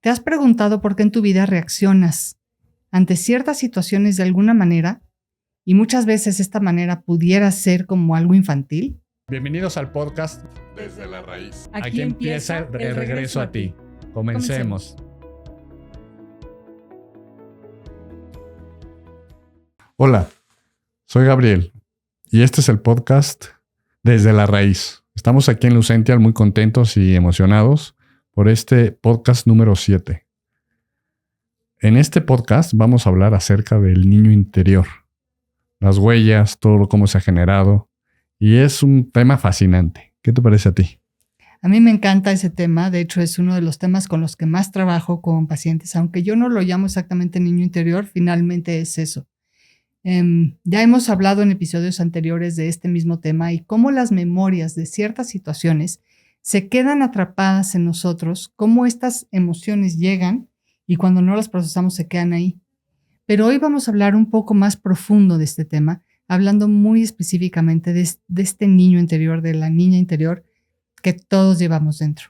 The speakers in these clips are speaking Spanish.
¿Te has preguntado por qué en tu vida reaccionas ante ciertas situaciones de alguna manera y muchas veces esta manera pudiera ser como algo infantil? Bienvenidos al podcast Desde la Raíz. Aquí empieza el regreso a ti. Comencemos. Hola, soy Gabriel y este es el podcast Desde la Raíz. Estamos aquí en Lucential muy contentos y emocionados por este podcast número 7. En este podcast vamos a hablar acerca del niño interior, las huellas, todo cómo se ha generado, y es un tema fascinante. ¿Qué te parece a ti? A mí me encanta ese tema, de hecho es uno de los temas con los que más trabajo con pacientes, aunque yo no lo llamo exactamente niño interior, finalmente es eso. Ya hemos hablado en episodios anteriores de este mismo tema y cómo las memorias de ciertas situaciones se quedan atrapadas en nosotros, cómo estas emociones llegan y cuando no las procesamos se quedan ahí. Pero hoy vamos a hablar un poco más profundo de este tema, hablando muy específicamente de este niño interior, de la niña interior que todos llevamos dentro.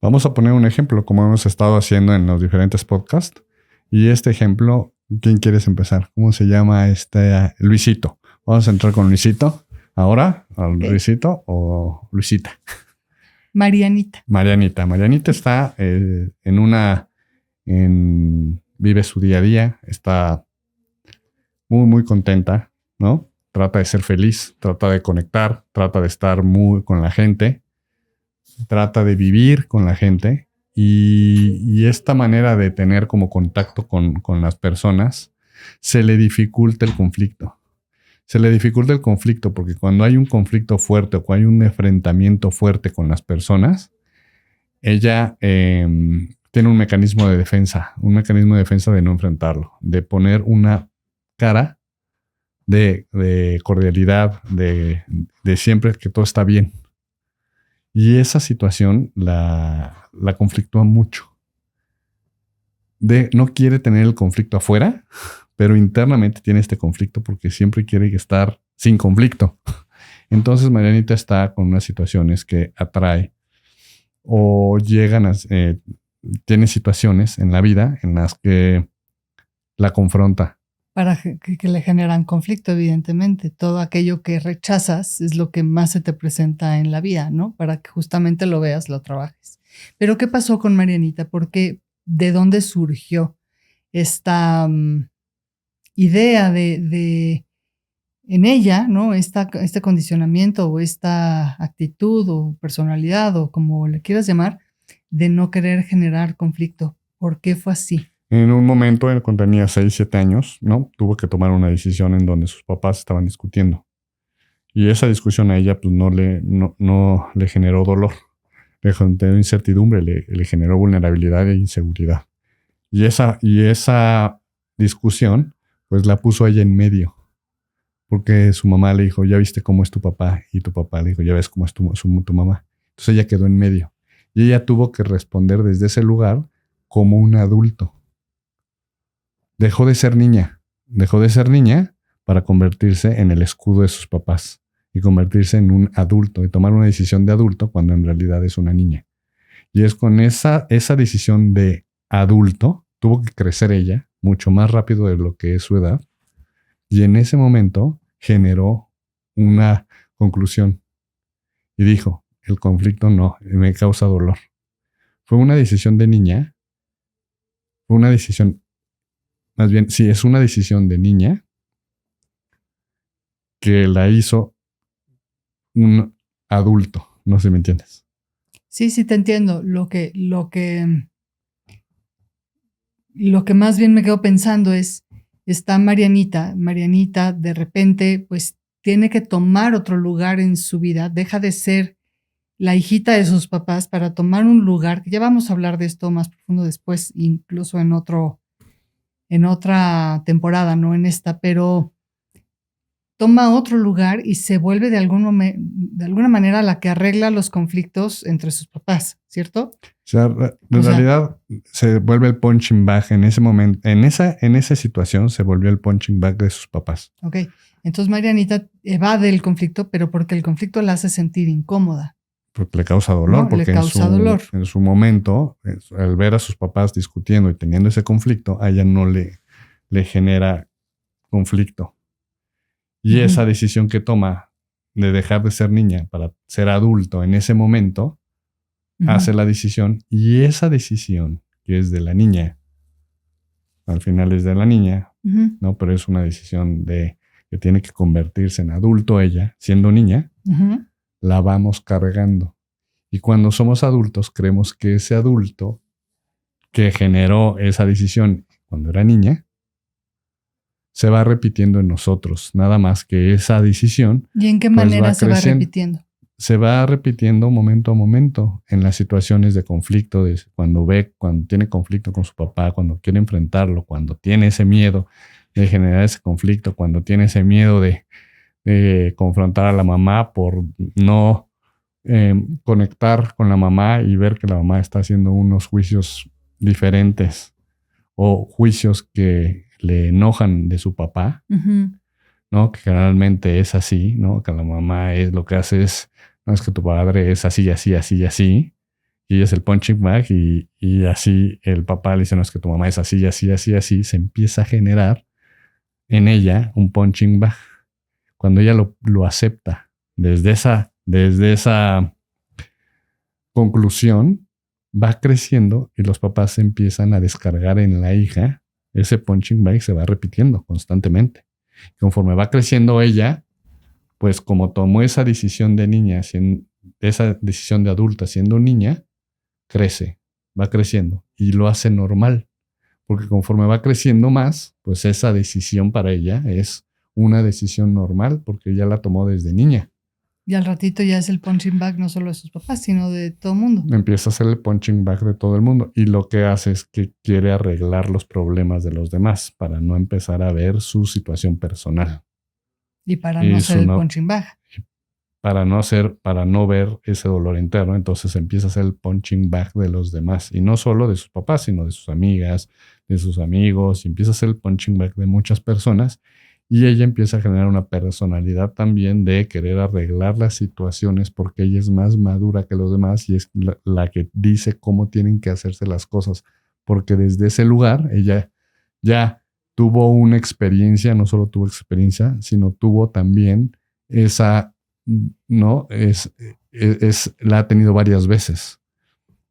Vamos a poner un ejemplo como hemos estado haciendo en los diferentes podcasts. Y este ejemplo, ¿quién quieres empezar? ¿Cómo se llama Luisito? Vamos a entrar con Luisito. Ahora, Okay. Luisito o Luisita. Marianita. Marianita está vive su día a día, está muy, muy contenta, ¿no? Trata de ser feliz, trata de conectar, trata de estar muy con la gente, trata de vivir con la gente. Y esta manera de tener como contacto con las personas, se le dificulta el conflicto. Se le dificulta el conflicto porque cuando hay un conflicto fuerte o cuando hay un enfrentamiento fuerte con las personas, ella tiene un mecanismo de defensa de no enfrentarlo, de poner una cara de cordialidad, de siempre que todo está bien. Y esa situación la conflictúa mucho. No quiere tener el conflicto afuera, pero internamente tiene este conflicto porque siempre quiere estar sin conflicto. Entonces Marianita está con unas situaciones que atrae o tiene situaciones en la vida en las que la confronta. Para que le generan conflicto, evidentemente. Todo aquello que rechazas es lo que más se te presenta en la vida, ¿no? Para que justamente lo veas, lo trabajes. Pero ¿qué pasó con Marianita? Porque ¿de dónde surgió esta idea de en ella, ¿no? Este condicionamiento o esta actitud o personalidad o como le quieras llamar, de no querer generar conflicto? ¿Por qué fue así? En un momento, cuando tenía 6, 7 años, ¿no? Tuvo que tomar una decisión en donde sus papás estaban discutiendo. Y esa discusión a ella pues, no le generó dolor. Le generó incertidumbre, le generó vulnerabilidad e inseguridad. Y esa discusión pues la puso a ella en medio. Porque su mamá le dijo, ¿ya viste cómo es tu papá? Y tu papá le dijo, ¿ya ves cómo es tu mamá? Entonces ella quedó en medio. Y ella tuvo que responder desde ese lugar como un adulto. Dejó de ser niña para convertirse en el escudo de sus papás y convertirse en un adulto y tomar una decisión de adulto cuando en realidad es una niña. Y es con esa decisión de adulto, tuvo que crecer ella mucho más rápido de lo que es su edad y en ese momento generó una conclusión y dijo, el conflicto no, me causa dolor. Fue una decisión de niña, es una decisión de niña que la hizo un adulto. No sé si me entiendes. Sí, te entiendo. Lo que más bien me quedo pensando es, está Marianita de repente pues tiene que tomar otro lugar en su vida, deja de ser la hijita de sus papás para tomar un lugar, que ya vamos a hablar de esto más profundo después, incluso en otra temporada, no en esta, pero toma otro lugar y se vuelve de alguna manera la que arregla los conflictos entre sus papás, ¿cierto? O sea, en realidad se vuelve el punching bag en ese momento, en esa situación se volvió el punching bag de sus papás. Ok, entonces Marianita evade el conflicto, pero porque el conflicto la hace sentir incómoda. Porque le causa dolor, No, porque le causa dolor. En su momento, al ver a sus papás discutiendo y teniendo ese conflicto, a ella no le genera conflicto. Y esa decisión que toma de dejar de ser niña para ser adulto en ese momento, hace la decisión, y esa decisión que es de la niña, al final es de la niña, ¿no? Pero es una decisión de que tiene que convertirse en adulto ella, siendo niña, la vamos cargando. Y cuando somos adultos, creemos que ese adulto que generó esa decisión cuando era niña, se va repitiendo en nosotros. Nada más que esa decisión. ¿Y en qué manera se va repitiendo? Se va repitiendo momento a momento en las situaciones de conflicto, cuando tiene conflicto con su papá, cuando quiere enfrentarlo, cuando tiene ese miedo de generar ese conflicto, cuando tiene ese miedo de confrontar a la mamá por no conectar con la mamá y ver que la mamá está haciendo unos juicios diferentes o juicios que le enojan de su papá, ¿no? Que generalmente es así, ¿no? Que la mamá lo que hace es, no, es que tu padre es así, así, así, así, y ella es el punching bag, y así el papá le dice, no, es que tu mamá es así, así, así, así, se empieza a generar en ella un punching bag. Cuando ella lo acepta desde esa conclusión, va creciendo y los papás empiezan a descargar en la hija ese punching bag, se va repitiendo constantemente. Conforme va creciendo ella, pues como tomó esa decisión de niña, esa decisión de adulta siendo niña, crece, va creciendo y lo hace normal. Porque conforme va creciendo más, pues esa decisión para ella es una decisión normal porque ella la tomó desde niña. Y al ratito ya es el punching bag no solo de sus papás, sino de todo el mundo. Empieza a ser el punching bag de todo el mundo. Y lo que hace es que quiere arreglar los problemas de los demás para no empezar a ver su situación personal. Y para no ser el punching bag. Para no ver ese dolor interno, entonces empieza a ser el punching bag de los demás. Y no solo de sus papás, sino de sus amigas, de sus amigos. Y empieza a ser el punching bag de muchas personas. Y ella empieza a generar una personalidad también de querer arreglar las situaciones porque ella es más madura que los demás y es la que dice cómo tienen que hacerse las cosas. Porque desde ese lugar ella ya tuvo una experiencia, no solo tuvo experiencia, sino tuvo también esa, ¿no? La ha tenido varias veces.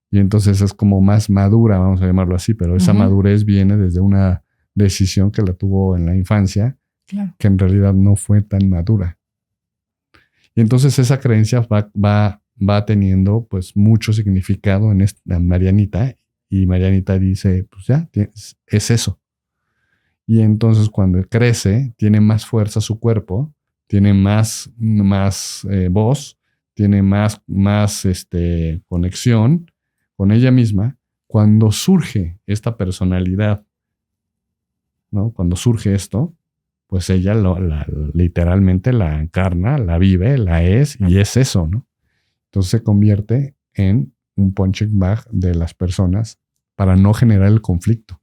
Y entonces es como más madura, vamos a llamarlo así, pero esa madurez viene desde una decisión que la tuvo en la infancia. Claro. Que en realidad no fue tan madura. Y entonces esa creencia va teniendo pues mucho significado en Marianita, y Marianita dice, pues ya, es eso. Y entonces cuando crece, tiene más fuerza su cuerpo, tiene más voz, tiene más conexión con ella misma. Cuando surge esta personalidad, ¿no? Cuando surge esto, pues ella literalmente la encarna, la vive, la es, y es eso, ¿no? Entonces se convierte en un punching bag de las personas para no generar el conflicto.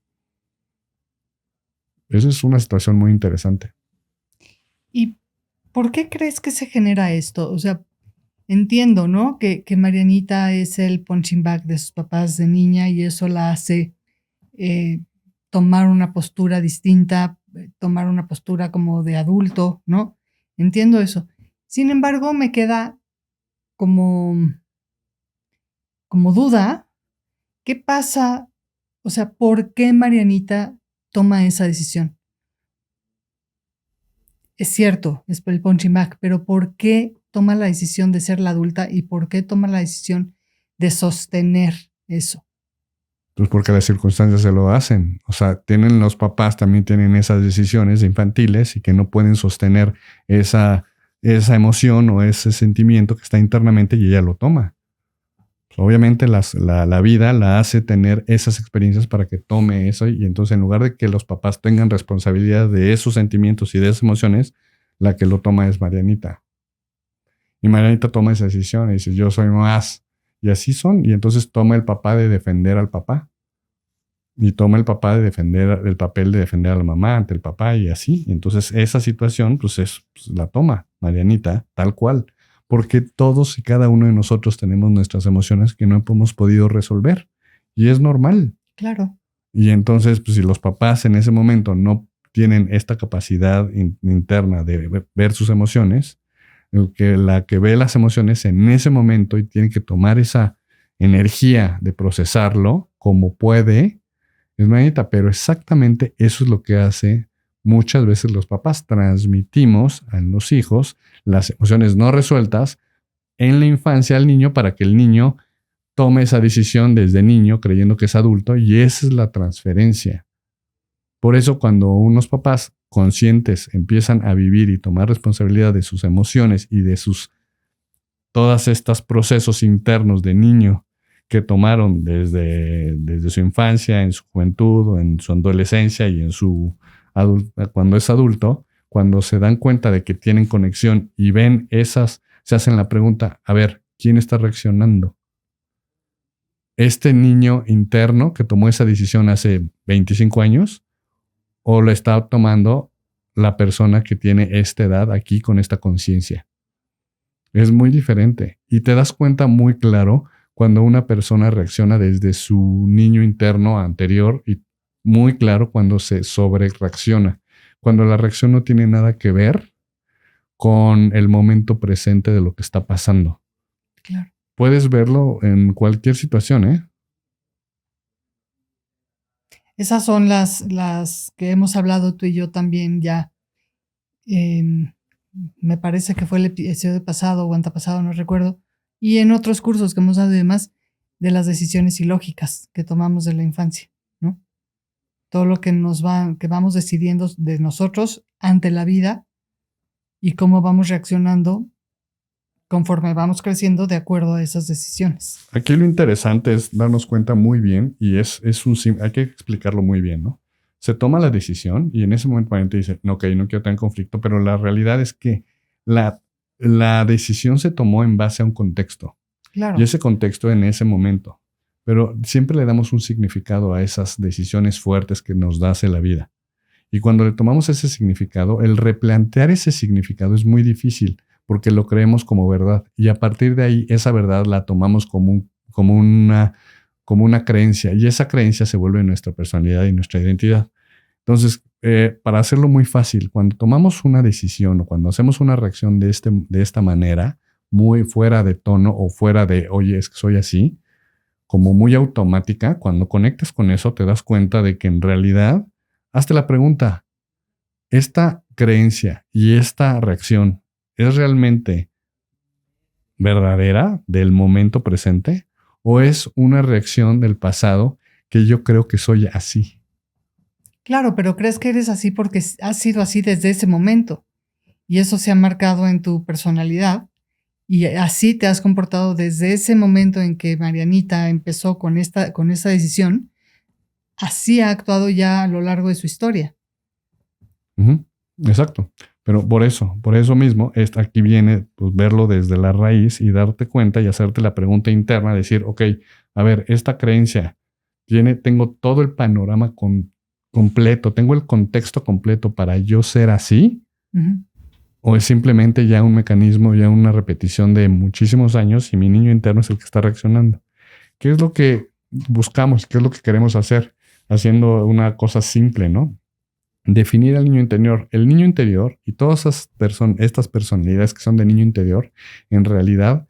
Esa es una situación muy interesante. ¿Y por qué crees que se genera esto? O sea, entiendo, ¿no? Que Marianita es el punching bag de sus papás de niña y eso la hace tomar una postura distinta, tomar una postura como de adulto, ¿no? Entiendo eso. Sin embargo, me queda como duda, ¿qué pasa? O sea, ¿por qué Marianita toma esa decisión? Es cierto, es el punching bag, pero ¿por qué toma la decisión de ser la adulta y por qué toma la decisión de sostener eso? Pues porque las circunstancias se lo hacen. O sea, los papás también tienen esas decisiones infantiles y que no pueden sostener esa emoción o ese sentimiento que está internamente y ella lo toma. Pues obviamente la vida la hace tener esas experiencias para que tome eso, y entonces en lugar de que los papás tengan responsabilidad de esos sentimientos y de esas emociones, la que lo toma es Marianita. Y Marianita toma esa decisión y dice, yo soy más. Y así son. Y entonces toma el papá de defender al papá. Y toma el papá el papel de defender a la mamá ante el papá y así. Y entonces esa situación, pues la toma Marianita tal cual. porque todos y cada uno de nosotros tenemos nuestras emociones que no hemos podido resolver. Y es normal. Claro. Y entonces, pues si los papás en ese momento no tienen esta capacidad interna de ver sus emociones, la que ve las emociones en ese momento y tiene que tomar esa energía de procesarlo como puede, es manita, pero exactamente eso es lo que hace muchas veces los papás. Transmitimos a los hijos las emociones no resueltas en la infancia al niño para que el niño tome esa decisión desde niño creyendo que es adulto, y esa es la transferencia. Por eso cuando unos papás conscientes empiezan a vivir y tomar responsabilidad de sus emociones y de todas estos procesos internos de niño que tomaron desde su infancia, en su juventud, o en su adolescencia y en cuando es adulto, cuando se dan cuenta de que tienen conexión y ven se hacen la pregunta, a ver, ¿quién está reaccionando? ¿Este niño interno que tomó esa decisión hace 25 años o lo está tomando la persona que tiene esta edad aquí con esta conciencia? Es muy diferente y te das cuenta muy claro cuando una persona reacciona desde su niño interno anterior y muy claro cuando se sobrereacciona, cuando la reacción no tiene nada que ver con el momento presente de lo que está pasando. Claro. Puedes verlo en cualquier situación, ¿eh? Esas son las que hemos hablado tú y yo también ya. Me parece que fue el episodio pasado o antepasado, no recuerdo. Y en otros cursos que hemos dado y demás, de las decisiones ilógicas que tomamos de la infancia, ¿no? Todo lo que que vamos decidiendo de nosotros ante la vida y cómo vamos reaccionando conforme vamos creciendo de acuerdo a esas decisiones. Aquí lo interesante es darnos cuenta muy bien y hay que explicarlo muy bien, ¿no? Se toma la decisión y en ese momento la gente dice, no, ok, no quiero tener conflicto, pero la realidad es que la decisión se tomó en base a un contexto. Claro. Y ese contexto en ese momento. Pero siempre le damos un significado a esas decisiones fuertes que nos hace la vida. Y cuando le tomamos ese significado, el replantear ese significado es muy difícil porque lo creemos como verdad. Y a partir de ahí, esa verdad la tomamos como una creencia. Y esa creencia se vuelve nuestra personalidad y nuestra identidad. Entonces, para hacerlo muy fácil, cuando tomamos una decisión o cuando hacemos una reacción de esta manera, muy fuera de tono o fuera de, oye, es que soy así, como muy automática, cuando conectas con eso te das cuenta de que en realidad, hazte la pregunta, ¿esta creencia y esta reacción es realmente verdadera del momento presente o es una reacción del pasado que yo creo que soy así? Claro, pero crees que eres así porque has sido así desde ese momento y eso se ha marcado en tu personalidad y así te has comportado desde ese momento en que Marianita empezó con esta decisión, así ha actuado ya a lo largo de su historia. Uh-huh. Exacto. Pero por eso mismo, aquí viene pues, verlo desde la raíz y darte cuenta y hacerte la pregunta interna, decir, ok, a ver, esta creencia tengo todo el panorama completo, tengo el contexto completo para yo ser así, uh-huh. O es simplemente ya un mecanismo, ya una repetición de muchísimos años y mi niño interno es el que está reaccionando. ¿Qué es lo que buscamos? ¿Qué es lo que queremos hacer? Haciendo una cosa simple, ¿no? Definir al niño interior. El niño interior y todas estas personalidades que son de niño interior, en realidad,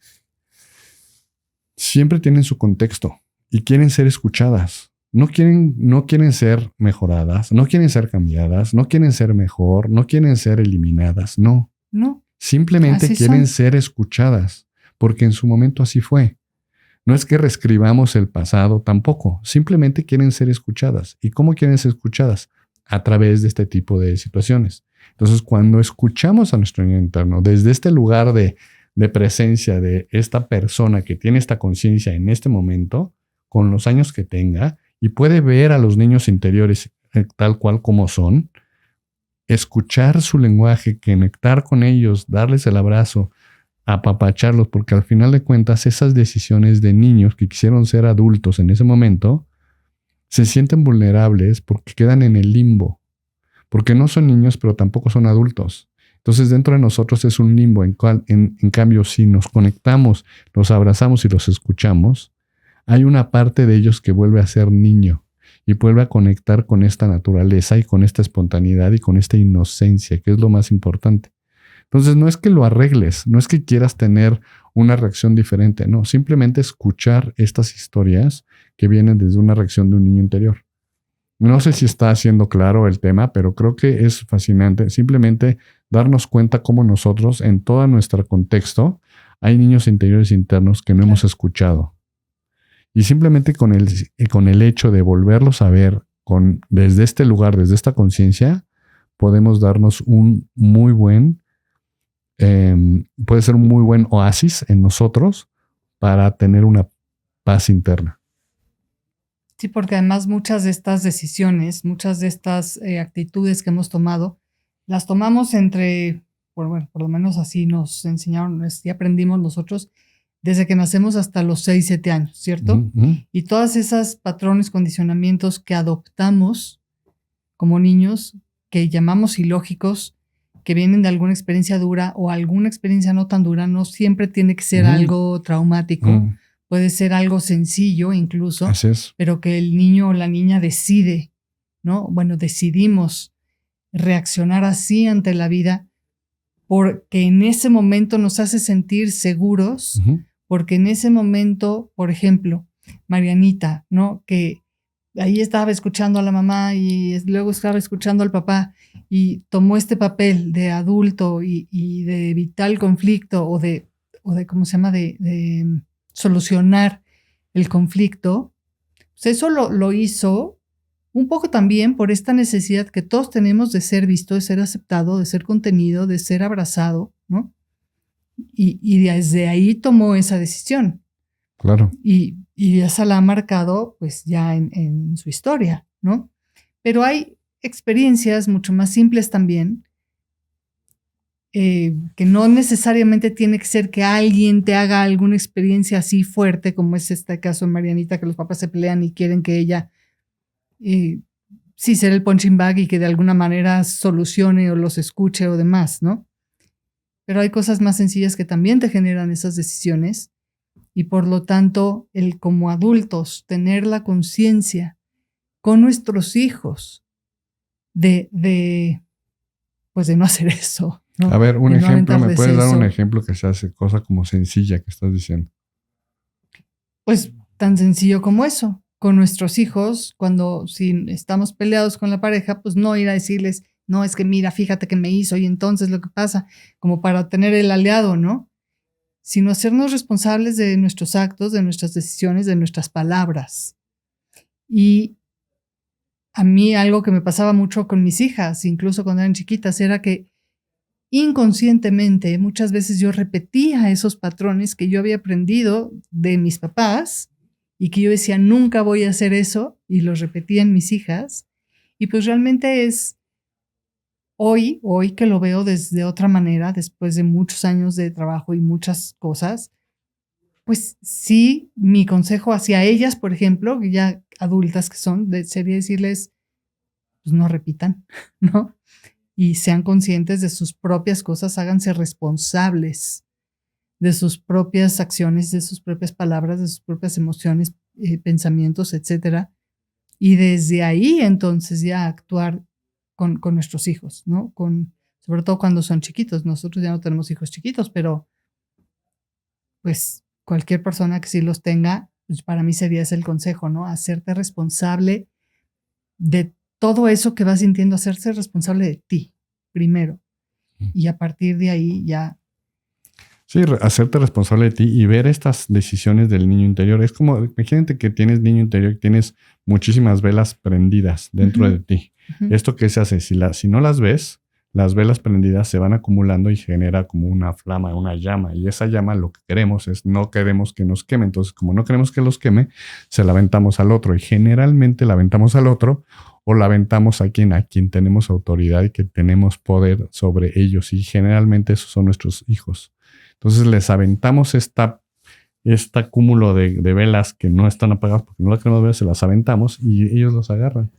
siempre tienen su contexto y quieren ser escuchadas. No quieren ser mejoradas, no quieren ser cambiadas, no quieren ser mejor, no quieren ser eliminadas, no. No. Simplemente Así quieren son. ser escuchadas, porque en su momento así fue. No es que reescribamos el pasado tampoco, simplemente quieren ser escuchadas. ¿Y cómo quieren ser escuchadas? A través de este tipo de situaciones. Entonces, cuando escuchamos a nuestro niño interno desde este lugar de presencia de esta persona que tiene esta conciencia en este momento, con los años que tenga, y puede ver a los niños interiores tal cual como son, escuchar su lenguaje, conectar con ellos, darles el abrazo, apapacharlos, porque al final de cuentas esas decisiones de niños que quisieron ser adultos en ese momento se sienten vulnerables porque quedan en el limbo, porque no son niños pero tampoco son adultos. Entonces dentro de nosotros es un limbo en cambio si nos conectamos, los abrazamos y los escuchamos, hay una parte de ellos que vuelve a ser niño y vuelve a conectar con esta naturaleza y con esta espontaneidad y con esta inocencia, que es lo más importante. Entonces no es que lo arregles, no es que quieras tener una reacción diferente, no, simplemente escuchar estas historias que vienen desde una reacción de un niño interior. No sé si está siendo claro el tema, pero creo que es fascinante simplemente darnos cuenta cómo nosotros en todo nuestro contexto hay niños interiores internos que no hemos escuchado. Y simplemente con el hecho de volverlos a ver desde este lugar, desde esta conciencia, podemos darnos un muy buen, puede ser un muy buen oasis en nosotros para tener una paz interna. Sí, porque además muchas de estas decisiones, muchas de estas actitudes que hemos tomado, las tomamos por lo menos así nos enseñaron, y aprendimos nosotros desde que nacemos hasta los 6, 7 años, ¿cierto? Uh-huh. Y todas esas patrones, condicionamientos que adoptamos como niños, que llamamos ilógicos, que vienen de alguna experiencia dura o alguna experiencia no tan dura, no siempre tiene que ser algo traumático. Puede ser algo sencillo incluso, Así es. pero que el niño o la niña decide, ¿no? Bueno, decidimos reaccionar así ante la vida porque en ese momento nos hace sentir seguros, porque en ese momento, por ejemplo, Marianita, ¿no? Que ahí estaba escuchando a la mamá y luego estaba escuchando al papá y tomó este papel de adulto y de vital conflicto o de ¿cómo se llama? De solucionar el conflicto, pues eso lo hizo un poco también por esta necesidad que todos tenemos de ser visto, de ser aceptado, de ser contenido, de ser abrazado, ¿no? Y desde ahí tomó esa decisión. Claro. Y esa la ha marcado pues ya en su historia, ¿no? Pero hay experiencias mucho más simples también, que no necesariamente tiene que ser que alguien te haga alguna experiencia así fuerte, como es este caso de Marianita, que los papás se pelean y quieren que ella sí ser el punching bag y que de alguna manera solucione o los escuche o demás, ¿no? Pero hay cosas más sencillas que también te generan esas decisiones y por lo tanto el como adultos tener la conciencia con nuestros hijos de no hacer eso, ¿no? A ver, un ejemplo, ¿me puedes dar un eso. ejemplo que se hace cosa como sencilla que estás diciendo? Pues tan sencillo como eso. Con nuestros hijos, si estamos peleados con la pareja, pues no ir a decirles, no, es que mira, fíjate que me hizo y entonces lo que pasa, como para tener el aliado, ¿no? Sino hacernos responsables de nuestros actos, de nuestras decisiones, de nuestras palabras. Y a mí algo que me pasaba mucho con mis hijas, incluso cuando eran chiquitas, era que inconscientemente muchas veces yo repetía esos patrones que yo había aprendido de mis papás y que yo decía, nunca voy a hacer eso, y los repetía en mis hijas. Y pues realmente es hoy que lo veo desde otra manera, después de muchos años de trabajo y muchas cosas, pues sí, mi consejo hacia ellas, por ejemplo, ya adultas que son, sería decirles, pues no repitan, ¿no? Y sean conscientes de sus propias cosas, háganse responsables de sus propias acciones, de sus propias palabras, de sus propias emociones, pensamientos, etcétera. Y desde ahí entonces ya actuar con nuestros hijos, ¿no? Sobre todo cuando son chiquitos. Nosotros ya no tenemos hijos chiquitos, pero pues cualquier persona que sí los tenga, pues para mí sería ese el consejo, ¿no? Hacerte responsable de todo eso que vas sintiendo, hacerse responsable de ti primero. Y a partir de ahí ya. Sí, hacerte responsable de ti y ver estas decisiones del niño interior. Es como, imagínate que tienes niño interior y tienes muchísimas velas prendidas dentro de ti. ¿Esto qué se hace? Si no las ves, las velas prendidas se van acumulando y genera como una flama, una llama. Y esa llama lo que queremos es, no queremos que nos queme. Entonces, como no queremos que los queme, se la aventamos al otro. Y generalmente la aventamos al otro o la aventamos a quien tenemos autoridad y que tenemos poder sobre ellos. Y generalmente esos son nuestros hijos. Entonces les aventamos esta cúmulo de velas que no están apagadas porque no las queremos ver, se las aventamos y ellos los agarran.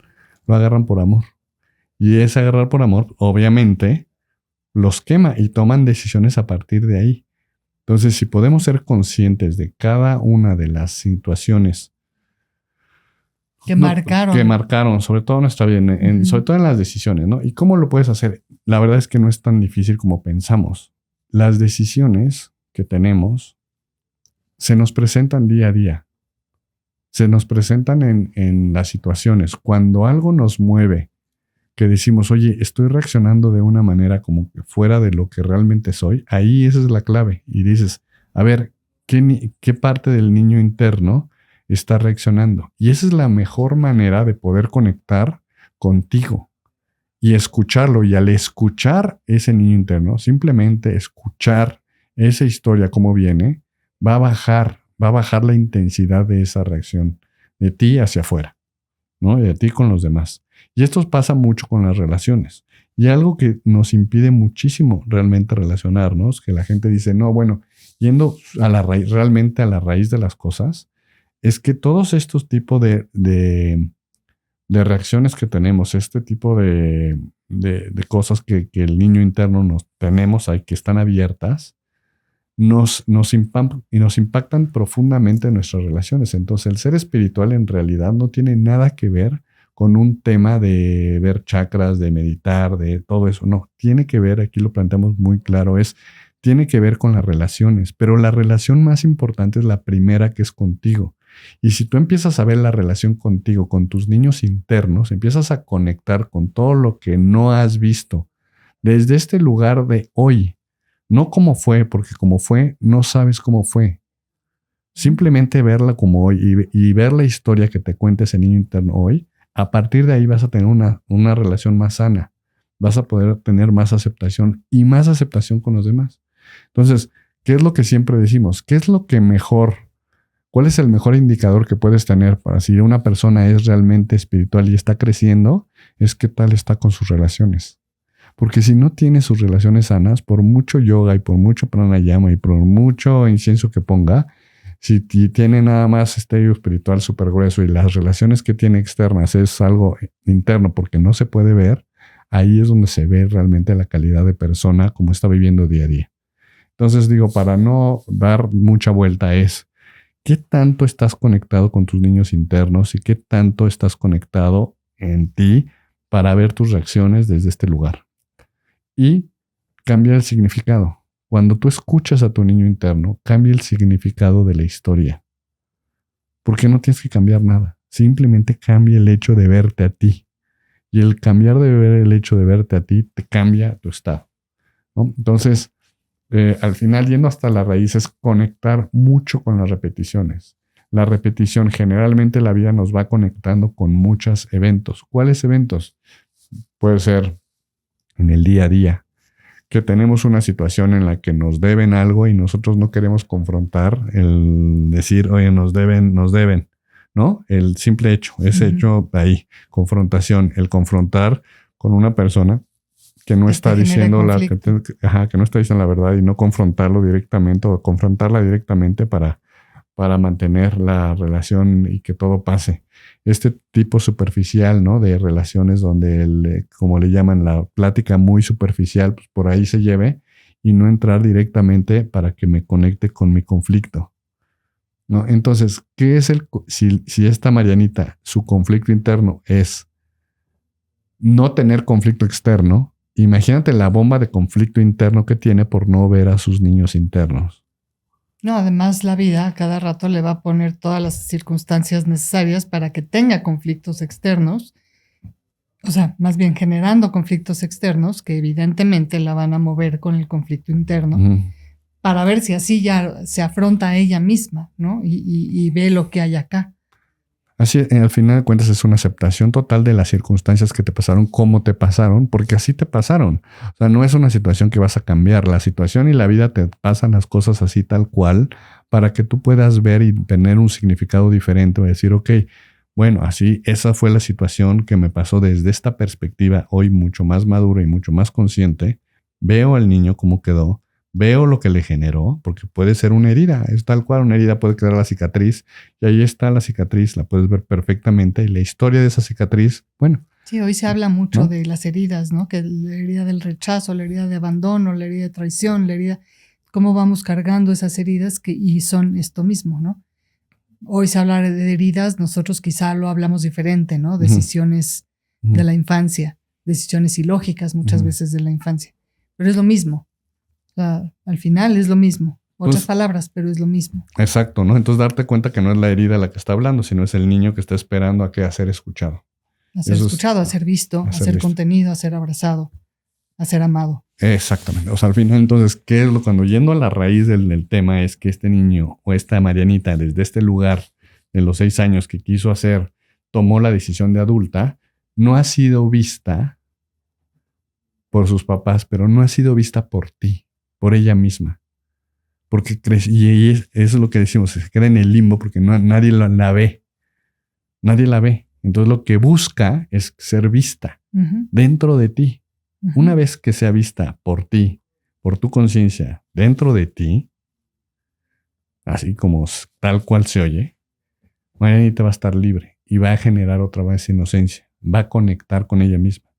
Lo agarran por amor. Y ese agarrar por amor, obviamente, los quema y toman decisiones a partir de ahí. Entonces, si podemos ser conscientes de cada una de las situaciones que marcaron, sobre todo nuestra vida, sobre todo en las decisiones, ¿no? ¿Y cómo lo puedes hacer? La verdad es que no es tan difícil como pensamos. Las decisiones que tenemos se nos presentan día a día. Se nos presentan en las situaciones. Cuando algo nos mueve, que decimos, oye, estoy reaccionando de una manera como que fuera de lo que realmente soy, ahí esa es la clave. Y dices, a ver, ¿qué parte del niño interno está reaccionando? Y esa es la mejor manera de poder conectar contigo y escucharlo. Y al escuchar ese niño interno, simplemente escuchar esa historia como viene, va a bajar la intensidad de esa reacción de ti hacia afuera, ¿no? Y de ti con los demás. Y esto pasa mucho con las relaciones. Y algo que nos impide muchísimo realmente relacionarnos, que la gente dice, no, bueno, yendo a la raíz, realmente a la raíz de las cosas, es que todos estos tipos de reacciones que tenemos, este tipo de cosas que el niño interno nos tenemos ahí, que están abiertas, nos impactan profundamente en nuestras relaciones. Entonces, el ser espiritual en realidad no tiene nada que ver con un tema de ver chakras, de meditar, de todo eso. No, tiene que ver, aquí lo planteamos muy claro, tiene que ver con las relaciones, pero la relación más importante es la primera, que es contigo. Y si tú empiezas a ver la relación contigo, con tus niños internos, empiezas a conectar con todo lo que no has visto desde este lugar de hoy, no como fue, porque como fue, no sabes cómo fue. Simplemente verla como hoy y ver la historia que te cuenta ese niño interno hoy, a partir de ahí vas a tener una relación más sana. Vas a poder tener más aceptación y más aceptación con los demás. Entonces, ¿qué es lo que siempre decimos? ¿Qué es lo que mejor? ¿Cuál es el mejor indicador que puedes tener para si una persona es realmente espiritual y está creciendo? Es qué tal está con sus relaciones. Porque si no tiene sus relaciones sanas, por mucho yoga y por mucho pranayama y por mucho incienso que ponga, si tiene nada más estéreo espiritual súper grueso y las relaciones que tiene externas es algo interno porque no se puede ver, ahí es donde se ve realmente la calidad de persona como está viviendo día a día. Entonces digo, para no dar mucha vuelta es, ¿qué tanto estás conectado con tus niños internos y qué tanto estás conectado en ti para ver tus reacciones desde este lugar? Y cambiar el significado. Cuando tú escuchas a tu niño interno, cambia el significado de la historia. Porque no tienes que cambiar nada. Simplemente cambia el hecho de verte a ti. Y el cambiar de ver el hecho de verte a ti te cambia tu estado, ¿no? Entonces, al final, yendo hasta la raíz, es conectar mucho con las repeticiones. La repetición, generalmente la vida nos va conectando con muchos eventos. ¿Cuáles eventos? Puede ser en el día a día, que tenemos una situación en la que nos deben algo y nosotros no queremos confrontar, el decir, oye, nos deben, ¿no? El simple hecho, ese hecho de ahí, confrontación, el confrontar con una persona que no está diciendo que no está diciendo la verdad y no confrontarlo directamente o confrontarla directamente para mantener la relación y que todo pase. Este tipo superficial, ¿no? De relaciones donde como le llaman, la plática muy superficial, pues por ahí se lleve y no entrar directamente para que me conecte con mi conflicto, ¿no? Entonces, ¿qué es si esta Marianita, su conflicto interno es no tener conflicto externo? Imagínate la bomba de conflicto interno que tiene por no ver a sus niños internos. No, además la vida a cada rato le va a poner todas las circunstancias necesarias para que tenga conflictos externos, o sea, más bien generando conflictos externos que evidentemente la van a mover con el conflicto interno, para ver si así ya se afronta a ella misma, ¿no? Y ve lo que hay acá. Así, al final de cuentas, es una aceptación total de las circunstancias que te pasaron, cómo te pasaron, porque así te pasaron. O sea, no es una situación que vas a cambiar. La situación y la vida te pasan las cosas así tal cual para que tú puedas ver y tener un significado diferente o decir, ok, bueno, así, esa fue la situación que me pasó desde esta perspectiva, hoy mucho más madura y mucho más consciente. Veo al niño cómo quedó. Veo lo que le generó, porque puede ser una herida, es tal cual, una herida puede quedar la cicatriz y ahí está la cicatriz, la puedes ver perfectamente y la historia de esa cicatriz, bueno, Sí, hoy se habla mucho ¿no? de las heridas, ¿no? Que la herida del rechazo, la herida de abandono, la herida de traición, la herida, cómo vamos cargando esas heridas y son esto mismo, ¿no? Hoy se habla de heridas, nosotros quizá lo hablamos diferente, ¿no? Decisiones de la infancia, decisiones ilógicas muchas veces de la infancia, pero es lo mismo. O sea, al final es lo mismo. Otras palabras, pero es lo mismo. Exacto, ¿no? Entonces darte cuenta que no es la herida la que está hablando, sino es el niño que está esperando a ser escuchado. A ser escuchado, a ser visto, a ser contenido, a ser abrazado, a ser amado. Exactamente. O sea, al final, entonces, ¿qué es lo cuando yendo a la raíz del tema es que este niño o esta Marianita desde este lugar de los 6 años que quiso hacer, tomó la decisión de adulta, no ha sido vista por sus papás, pero no ha sido vista por ti, por ella misma. Porque y eso es lo que decimos, se queda en el limbo porque nadie la ve. Nadie la ve. Entonces lo que busca es ser vista dentro de ti. Una vez que sea vista por ti, por tu conciencia, dentro de ti, así como tal cual se oye, Marianita va a estar libre y va a generar otra vez inocencia. Va a conectar con ella misma.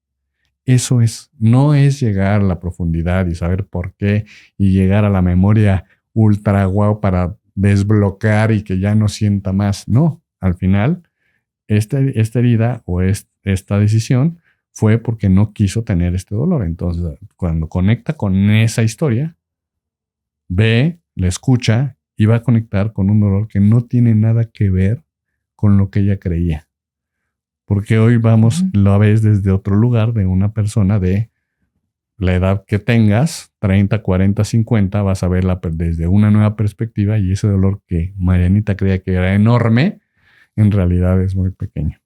Eso no es llegar a la profundidad y saber por qué y llegar a la memoria ultra guau para desbloquear y que ya no sienta más. No, al final, esta herida o esta decisión fue porque no quiso tener este dolor. Entonces, cuando conecta con esa historia, ve, la escucha y va a conectar con un dolor que no tiene nada que ver con lo que ella creía. Porque hoy lo ves desde otro lugar de una persona de la edad que tengas, 30, 40, 50, vas a verla desde una nueva perspectiva y ese dolor que Marianita creía que era enorme, en realidad es muy pequeño,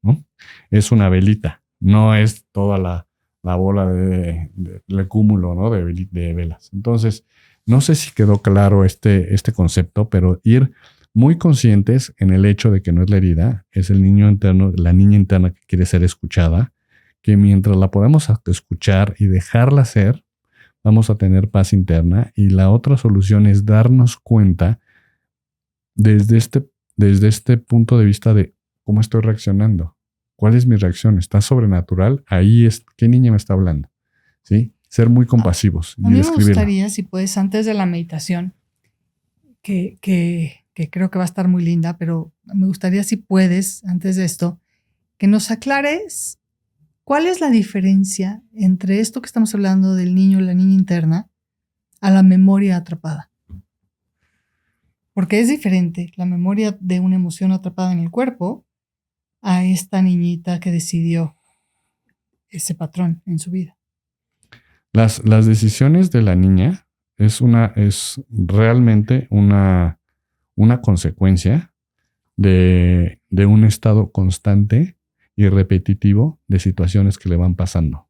¿no? Es una velita, no es toda la bola del cúmulo, ¿no? de velas. Entonces, no sé si quedó claro este concepto, pero ir muy conscientes en el hecho de que no es la herida, es el niño interno, la niña interna que quiere ser escuchada, que mientras la podemos escuchar y dejarla ser, vamos a tener paz interna. Y la otra solución es darnos cuenta desde este punto de vista de cómo estoy reaccionando. ¿Cuál es mi reacción? ¿Está sobrenatural? Ahí es, ¿qué niña me está hablando? ¿Sí? Ser muy compasivos. A mí me gustaría, si puedes, antes de la meditación, que creo que va a estar muy linda, pero me gustaría, si puedes, antes de esto, que nos aclares cuál es la diferencia entre esto que estamos hablando del niño y la niña interna a la memoria atrapada. Porque es diferente la memoria de una emoción atrapada en el cuerpo a esta niñita que decidió ese patrón en su vida. Las decisiones de la niña es realmente una consecuencia de un estado constante y repetitivo de situaciones que le van pasando.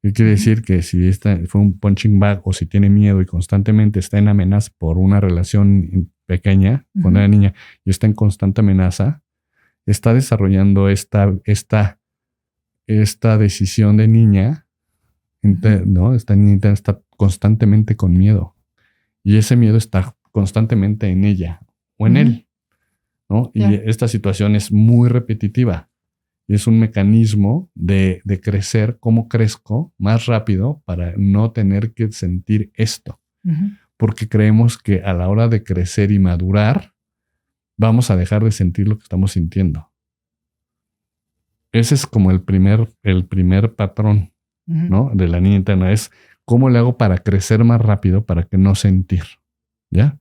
¿Qué quiere decir? Que si fue un punching bag o si tiene miedo y constantemente está en amenaza por una relación pequeña cuando era niña y está en constante amenaza, está desarrollando esta decisión de niña, ¿no? Esta niña está constantemente con miedo y ese miedo está constantemente en ella o en él, ¿no? Y esta situación es muy repetitiva. Y es un mecanismo de crecer, cómo crezco más rápido para no tener que sentir esto. Porque creemos que a la hora de crecer y madurar, vamos a dejar de sentir lo que estamos sintiendo. Ese es como el primer patrón, ¿no? De la niña interna. Es cómo le hago para crecer más rápido para que no sentir, ¿ya?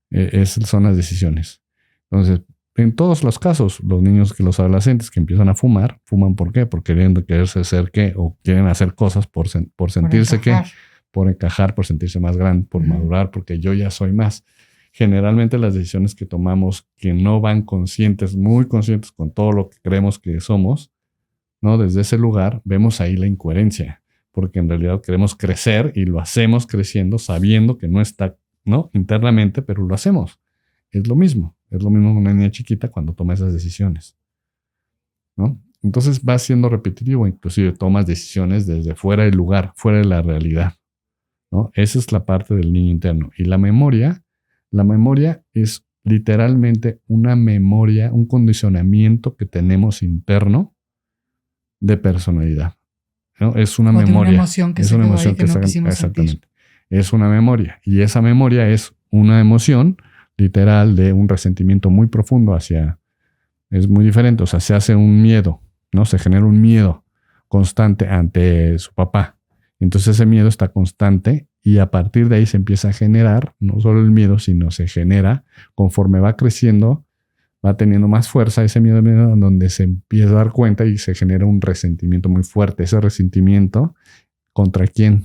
Esas son las decisiones. Entonces, en todos los casos, los adolescentes que empiezan a fumar, ¿fuman por qué? Por quererse ser qué, o quieren hacer cosas por sentirse qué, por encajar, por sentirse más grande, por madurar, porque yo ya soy más. Generalmente las decisiones que tomamos que no van conscientes, muy conscientes con todo lo que creemos que somos, ¿no? Desde ese lugar vemos ahí la incoherencia, porque en realidad queremos crecer y lo hacemos creciendo sabiendo que no está, ¿no? Internamente, pero lo hacemos. Es lo mismo que una niña chiquita cuando toma esas decisiones, ¿no? Entonces va siendo repetitivo, inclusive tomas decisiones desde fuera del lugar, fuera de la realidad, ¿no? Esa es la parte del niño interno. Y la memoria es literalmente una memoria, un condicionamiento que tenemos interno de personalidad, ¿no? Es una O de memoria. una emoción que es se una quedó emoción ahí que no se- quisimos exactamente. sentir. Es una memoria. Y esa memoria es una emoción literal de un resentimiento muy profundo hacia... Es muy diferente. O sea, se hace un miedo, ¿no? Se genera un miedo constante ante su papá. Entonces ese miedo está constante y a partir de ahí se empieza a generar no solo el miedo, sino se genera conforme va creciendo, va teniendo más fuerza ese miedo, donde se empieza a dar cuenta y se genera un resentimiento muy fuerte. Ese resentimiento, ¿contra quién?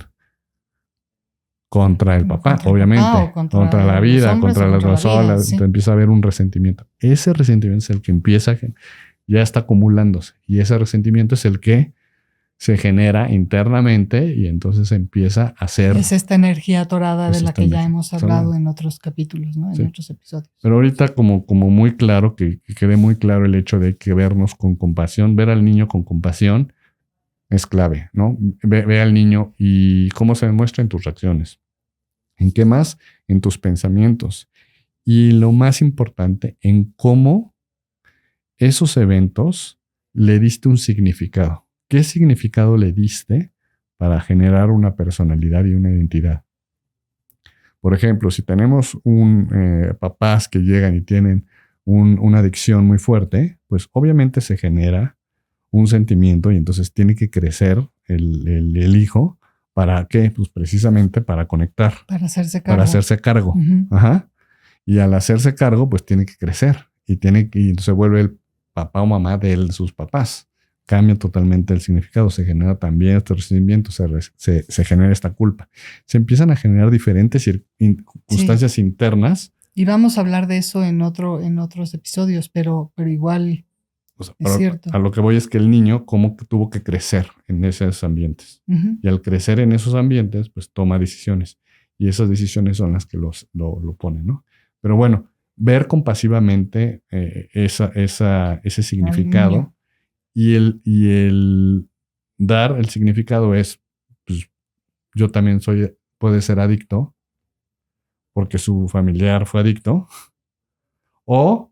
Contra el papá, Contra el obviamente. papá o contra la los vida, hombres contra o la contra la vida, sola. sí. Empieza a haber un resentimiento. Ese resentimiento es el que empieza, ya está acumulándose. Y ese resentimiento es el que se genera internamente y entonces empieza a ser... Es esta energía atorada de Es la esta que ya energía hemos hablado en otros capítulos, ¿no? En Sí. otros episodios. Pero ahorita como muy claro, que quede muy claro el hecho de que vernos con compasión, ver al niño con compasión es clave, ¿no? Ve al niño y cómo se demuestra en tus reacciones. ¿En qué más? En tus pensamientos. Y lo más importante, en cómo esos eventos le diste un significado. ¿Qué significado le diste para generar una personalidad y una identidad? Por ejemplo, si tenemos papás que llegan y tienen una adicción muy fuerte, pues obviamente se genera un sentimiento y entonces tiene que crecer el hijo. ¿Para qué? Pues precisamente para conectar. Para hacerse cargo. Para hacerse cargo. Uh-huh. Ajá. Y al hacerse cargo, pues tiene que crecer. Y se vuelve el papá o mamá de sus papás. Cambia totalmente el significado. Se genera también este resentimiento, se genera esta culpa. Se empiezan a generar diferentes circunstancias internas. Y vamos a hablar de eso en otros episodios, pero igual... O sea, es cierto. A lo que voy es que el niño como que tuvo que crecer en esos ambientes. Uh-huh. Y al crecer en esos ambientes, pues toma decisiones. Y esas decisiones son las que lo ponen, ¿no? Pero bueno, ver compasivamente ese significado y el dar el significado es, pues yo también puede ser adicto porque su familiar fue adicto, o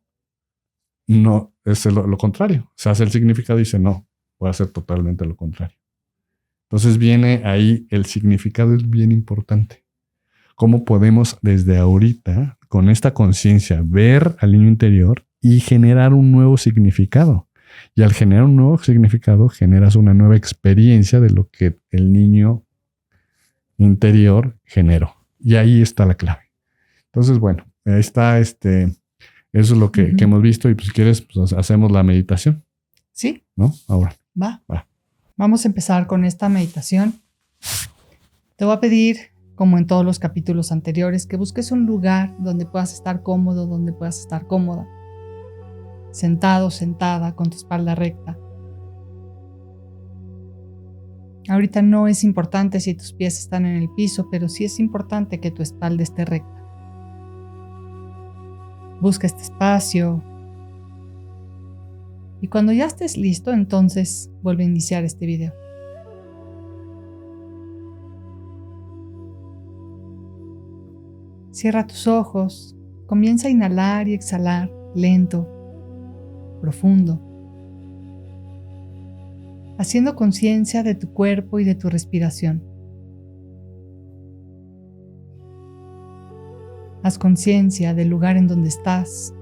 no, es lo contrario. Se hace el significado y dice, no, voy a hacer totalmente lo contrario. Entonces viene ahí, el significado es bien importante. ¿Cómo podemos desde ahorita, con esta conciencia, ver al niño interior y generar un nuevo significado? Y al generar un nuevo significado, generas una nueva experiencia de lo que el niño interior generó. Y ahí está la clave. Entonces, bueno, ahí está eso es lo que hemos visto y pues si quieres, pues hacemos la meditación. Sí. ¿No? Ahora. Va. Vamos a empezar con esta meditación. Te voy a pedir, como en todos los capítulos anteriores, que busques un lugar donde puedas estar cómodo, donde puedas estar cómoda. Sentado, sentada, con tu espalda recta. Ahorita no es importante si tus pies están en el piso, pero sí es importante que tu espalda esté recta. Busca este espacio y cuando ya estés listo, entonces vuelve a iniciar este video. Cierra tus ojos, comienza a inhalar y exhalar lento, profundo, haciendo conciencia de tu cuerpo y de tu respiración. Haz conciencia del lugar en donde estás,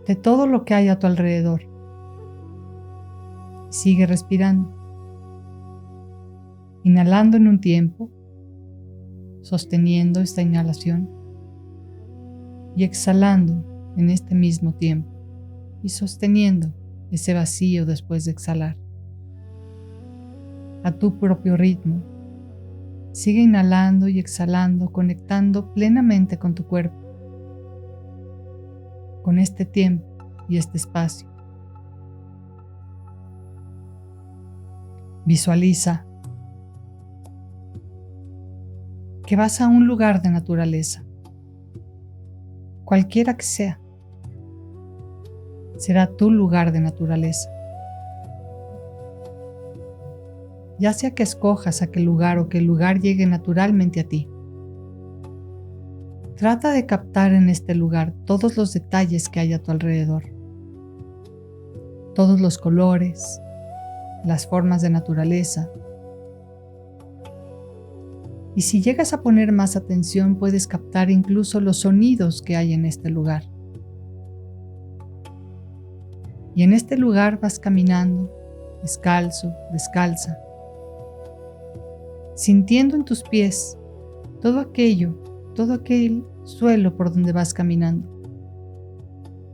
de todo lo que hay a tu alrededor. Sigue respirando. Inhalando en un tiempo, sosteniendo esta inhalación y exhalando en este mismo tiempo y sosteniendo ese vacío después de exhalar. A tu propio ritmo. Sigue inhalando y exhalando, conectando plenamente con tu cuerpo, con este tiempo y este espacio. Visualiza que vas a un lugar de naturaleza, cualquiera que sea. Será tu lugar de naturaleza. Ya sea que escojas aquel lugar o que el lugar llegue naturalmente a ti. Trata de captar en este lugar todos los detalles que hay a tu alrededor. Todos los colores, las formas de naturaleza. Y si llegas a poner más atención, puedes captar incluso los sonidos que hay en este lugar. Y en este lugar vas caminando, descalzo, descalza, sintiendo en tus pies todo aquel suelo por donde vas caminando.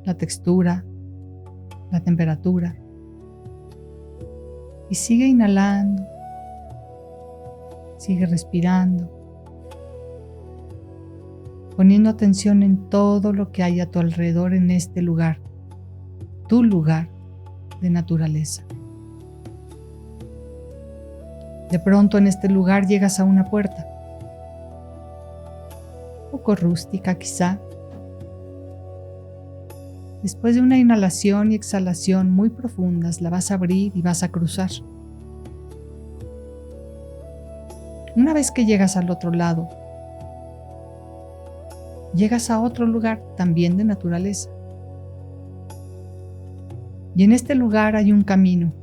La textura, la temperatura. Y sigue inhalando, sigue respirando, poniendo atención en todo lo que hay a tu alrededor en este lugar, tu lugar de naturaleza. De pronto en este lugar llegas a una puerta, un poco rústica quizá. Después de una inhalación y exhalación muy profundas, la vas a abrir y vas a cruzar. Una vez que llegas al otro lado, llegas a otro lugar también de naturaleza. Y en este lugar hay un camino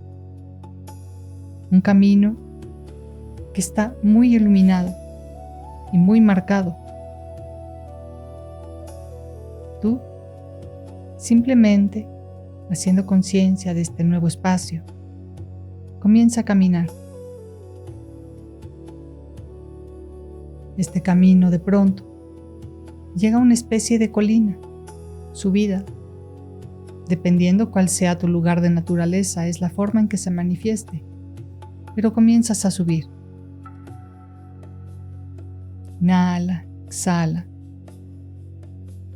que está muy iluminado y muy marcado. Tú, simplemente haciendo conciencia de este nuevo espacio, comienza a caminar. Este camino de pronto llega a una especie de colina, subida. Dependiendo cuál sea tu lugar de naturaleza, es la forma en que se manifieste, pero comienzas a subir. Inhala, exhala.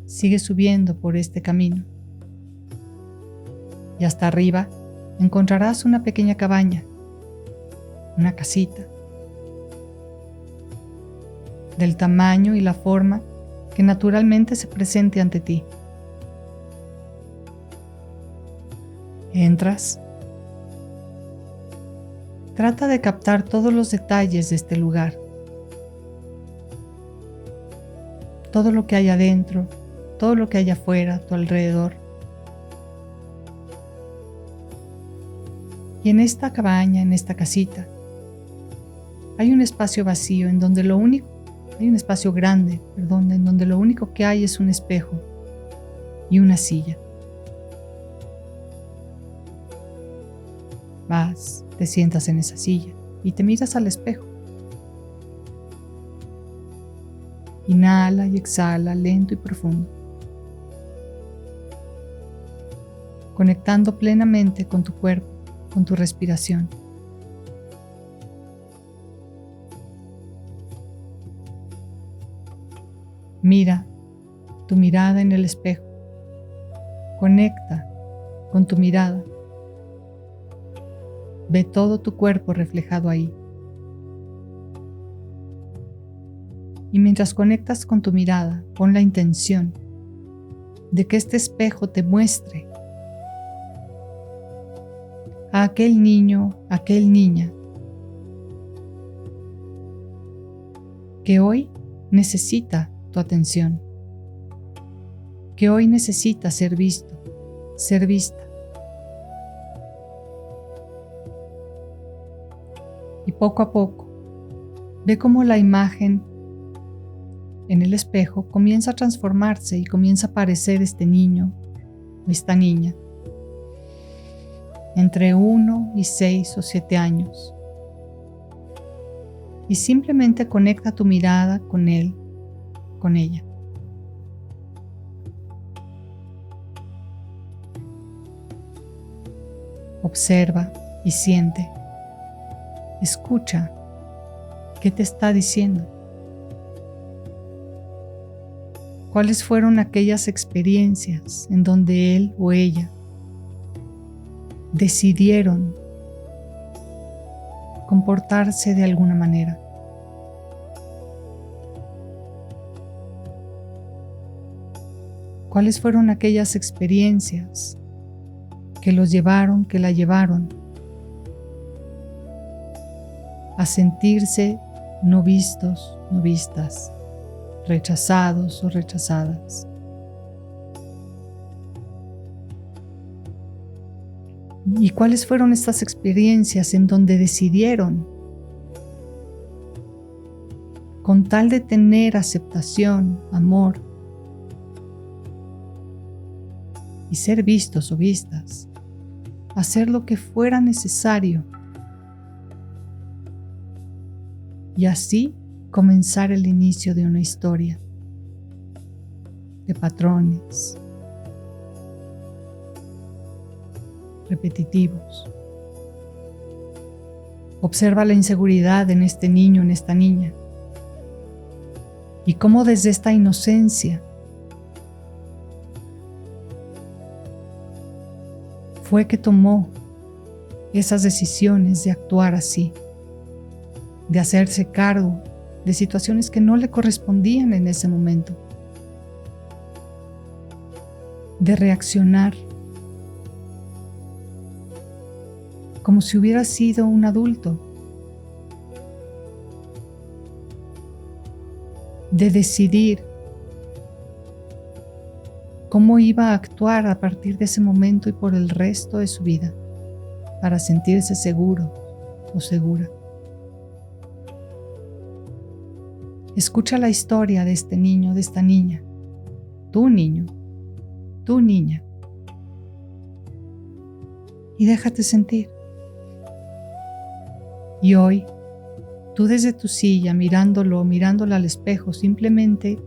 Sigue subiendo por este camino. Y hasta arriba encontrarás una pequeña cabaña, una casita, del tamaño y la forma que naturalmente se presente ante ti. Entras. Trata de captar todos los detalles de este lugar. Todo lo que hay adentro, todo lo que hay afuera, a tu alrededor. Y en esta cabaña, en esta casita, hay un espacio vacío en donde hay un espacio grande, en donde lo único que hay es un espejo y una silla. Vas, te sientas en esa silla y te miras al espejo. Inhala y exhala lento y profundo, conectando plenamente con tu cuerpo, con tu respiración. Mira tu mirada en el espejo. Conecta con tu mirada. Ve todo tu cuerpo reflejado ahí. Y mientras conectas con tu mirada, pon la intención de que este espejo te muestre a aquel niño, aquel niña que hoy necesita tu atención, que hoy necesita ser visto, ser vista. Y poco a poco, ve cómo la imagen en el espejo comienza a transformarse y comienza a aparecer este niño o esta niña entre 1 y 6 o 7 años. Y simplemente conecta tu mirada con él, con ella. Observa y siente. Escucha qué te está diciendo. ¿Cuáles fueron aquellas experiencias en donde él o ella decidieron comportarse de alguna manera? ¿Cuáles fueron aquellas experiencias que la llevaron a sentirse no vistos, no vistas, rechazados o rechazadas? ¿Y cuáles fueron estas experiencias en donde decidieron, con tal de tener aceptación, amor y ser vistos o vistas, hacer lo que fuera necesario y así comenzar el inicio de una historia de patrones repetitivos? Observa la inseguridad en este niño, en esta niña, y cómo desde esta inocencia fue que tomó esas decisiones de actuar así, de hacerse cargo de situaciones que no le correspondían en ese momento, de reaccionar como si hubiera sido un adulto, de decidir cómo iba a actuar a partir de ese momento y por el resto de su vida para sentirse seguro o segura. Escucha la historia de este niño, de esta niña, tu niño, tu niña, y déjate sentir. Y hoy, tú desde tu silla, mirándola al espejo, simplemente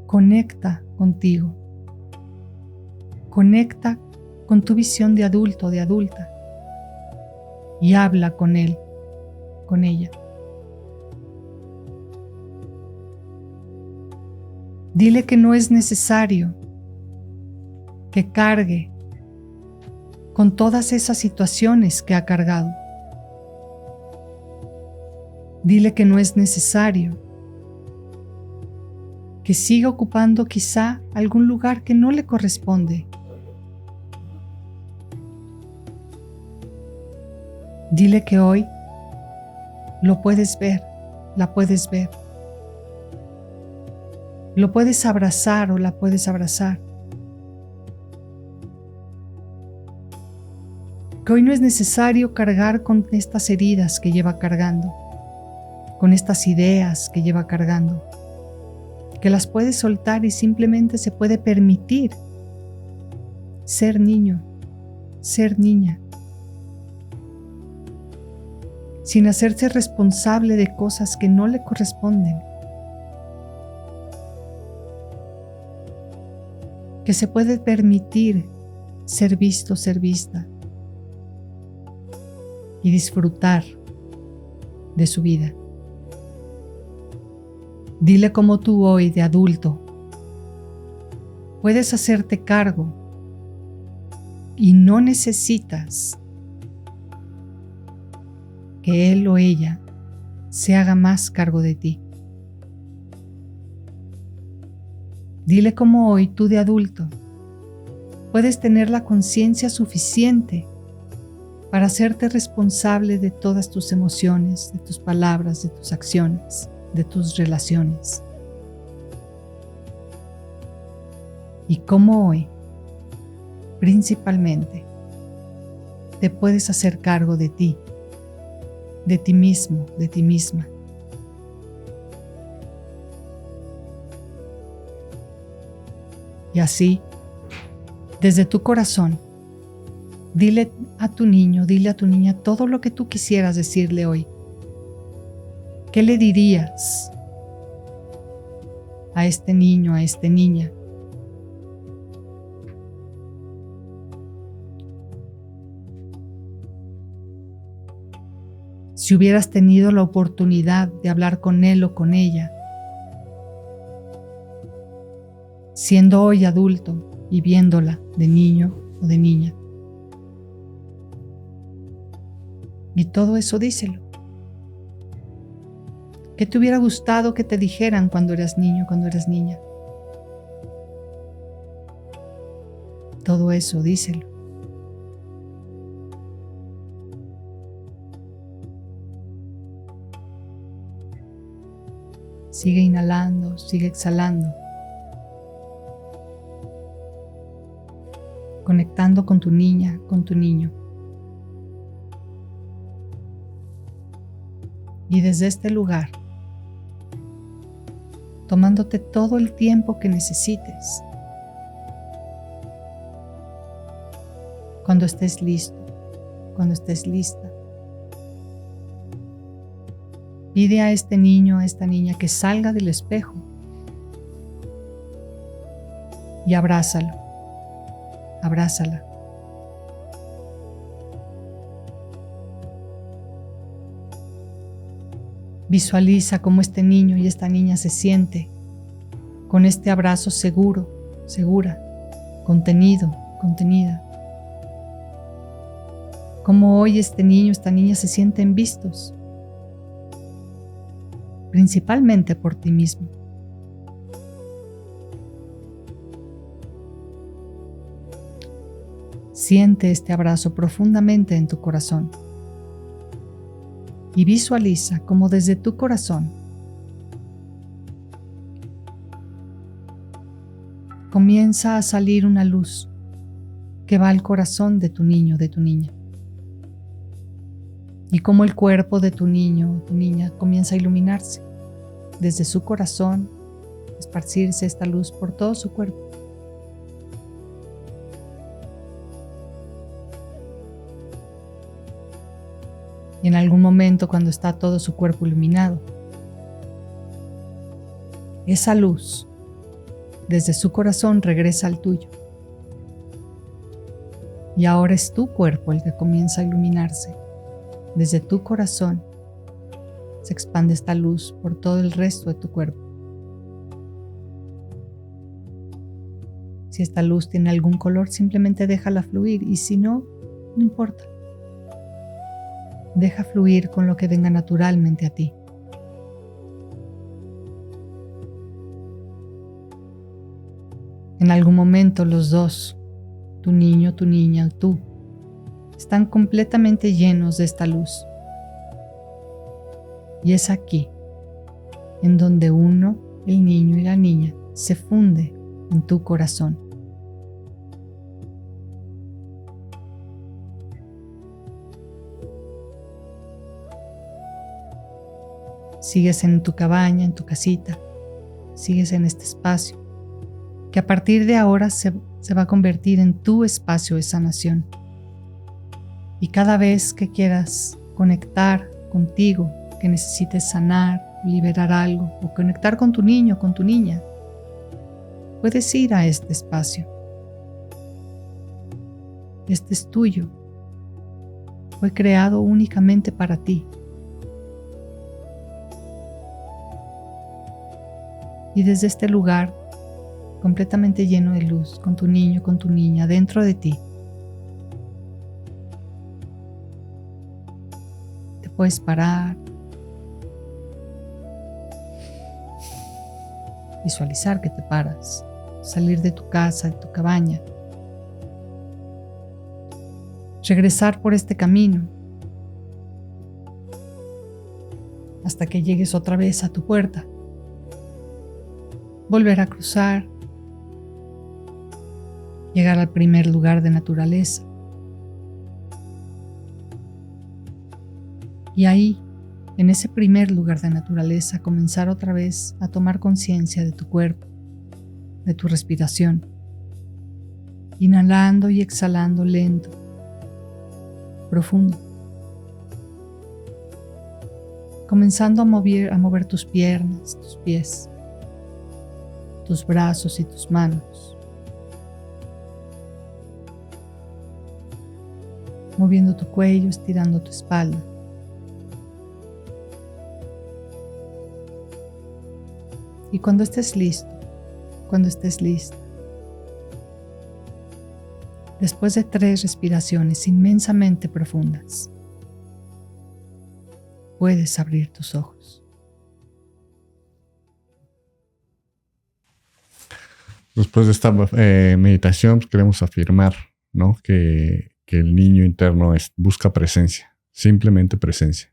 conecta contigo. Conecta con tu visión de adulto, de adulta, y habla con él, con ella. Dile que no es necesario que cargue con todas esas situaciones que ha cargado. Dile que no es necesario que siga ocupando quizá algún lugar que no le corresponde. Dile que hoy lo puedes ver, la puedes ver. Lo puedes abrazar o la puedes abrazar. Que hoy no es necesario cargar con estas heridas que lleva cargando, con estas ideas que lleva cargando, que las puedes soltar y simplemente se puede permitir ser niño, ser niña, sin hacerse responsable de cosas que no le corresponden, que se puede permitir ser visto, ser vista, y disfrutar de su vida. Dile cómo tú hoy, de adulto, puedes hacerte cargo y no necesitas que él o ella se haga más cargo de ti. Dile cómo hoy tú, de adulto, puedes tener la conciencia suficiente para hacerte responsable de todas tus emociones, de tus palabras, de tus acciones, de tus relaciones. Y cómo hoy, principalmente, te puedes hacer cargo de ti mismo, de ti misma. Y así, desde tu corazón, dile a tu niño, dile a tu niña todo lo que tú quisieras decirle hoy. ¿Qué le dirías a este niño, a esta niña? Si hubieras tenido la oportunidad de hablar con él o con ella, siendo hoy adulto y viéndola de niño o de niña. Y todo eso díselo. ¿Qué te hubiera gustado que te dijeran cuando eras niño, cuando eras niña? Todo eso díselo. Sigue inhalando, sigue exhalando. conectando con tu niña, con tu niño. Y desde este lugar, tomándote todo el tiempo que necesites. Cuando estés listo, cuando estés lista, pide a este niño, a esta niña que salga del espejo y abrázalo, abrázala. Visualiza cómo este niño y esta niña se siente con este abrazo seguro, segura, contenido, contenida. Cómo hoy este niño, esta niña se sienten vistos, principalmente por ti mismo. Siente este abrazo profundamente en tu corazón. Y visualiza cómo desde tu corazón comienza a salir una luz que va al corazón de tu niño, de tu niña. Y cómo el cuerpo de tu niño o tu niña comienza a iluminarse. Desde su corazón, esparcirse esta luz por todo su cuerpo. Y en algún momento, cuando está todo su cuerpo iluminado, esa luz desde su corazón regresa al tuyo. Y ahora es tu cuerpo el que comienza a iluminarse. Desde tu corazón se expande esta luz por todo el resto de tu cuerpo. Si esta luz tiene algún color, simplemente déjala fluir, y si no, no importa. Deja fluir con lo que venga naturalmente a ti. En algún momento los dos, tu niño, tu niña, tú, están completamente llenos de esta luz. Y es aquí, en donde uno, el niño y la niña, se funde en tu corazón. Sigues en tu cabaña, en tu casita, sigues en este espacio, que a partir de ahora se va a convertir en tu espacio de sanación. Y cada vez que quieras conectar contigo, que necesites sanar, liberar algo, o conectar con tu niño, con tu niña, puedes ir a este espacio. Este es tuyo. Fue creado únicamente para ti. Y desde este lugar, completamente lleno de luz, con tu niño, con tu niña, dentro de ti, te puedes parar, visualizar que te paras, salir de tu casa, de tu cabaña, regresar por este camino hasta que llegues otra vez a tu puerta. Volver a cruzar, llegar al primer lugar de naturaleza. Y ahí, en ese primer lugar de naturaleza, comenzar otra vez a tomar conciencia de tu cuerpo, de tu respiración, inhalando y exhalando lento, profundo. Comenzando a mover tus piernas, tus pies, tus brazos y tus manos, moviendo tu cuello, estirando tu espalda. Y cuando estés listo, cuando estés lista, después de 3 respiraciones inmensamente profundas, puedes abrir tus ojos. Después de esta meditación, pues, queremos afirmar, ¿no? que el niño interno busca presencia, simplemente presencia.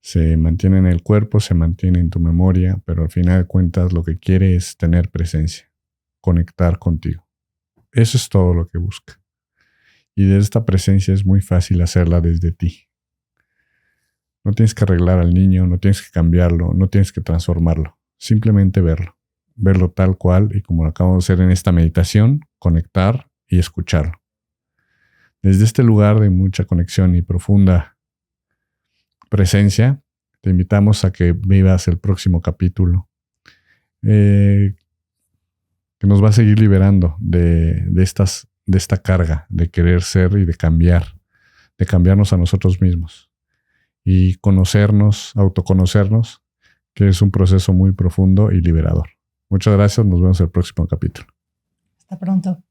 Se mantiene en el cuerpo, se mantiene en tu memoria, pero al final de cuentas lo que quiere es tener presencia, conectar contigo. Eso es todo lo que busca. Y de esta presencia es muy fácil hacerla desde ti. No tienes que arreglar al niño, no tienes que cambiarlo, no tienes que transformarlo. Simplemente verlo. Verlo tal cual y como lo acabamos de hacer en esta meditación, conectar y escucharlo. Desde este lugar de mucha conexión y profunda presencia, te invitamos a que vivas el próximo capítulo, que nos va a seguir liberando de esta carga de querer ser y de cambiarnos a nosotros mismos y conocernos, autoconocernos, que es un proceso muy profundo y liberador. Muchas gracias, nos vemos en el próximo capítulo. Hasta pronto.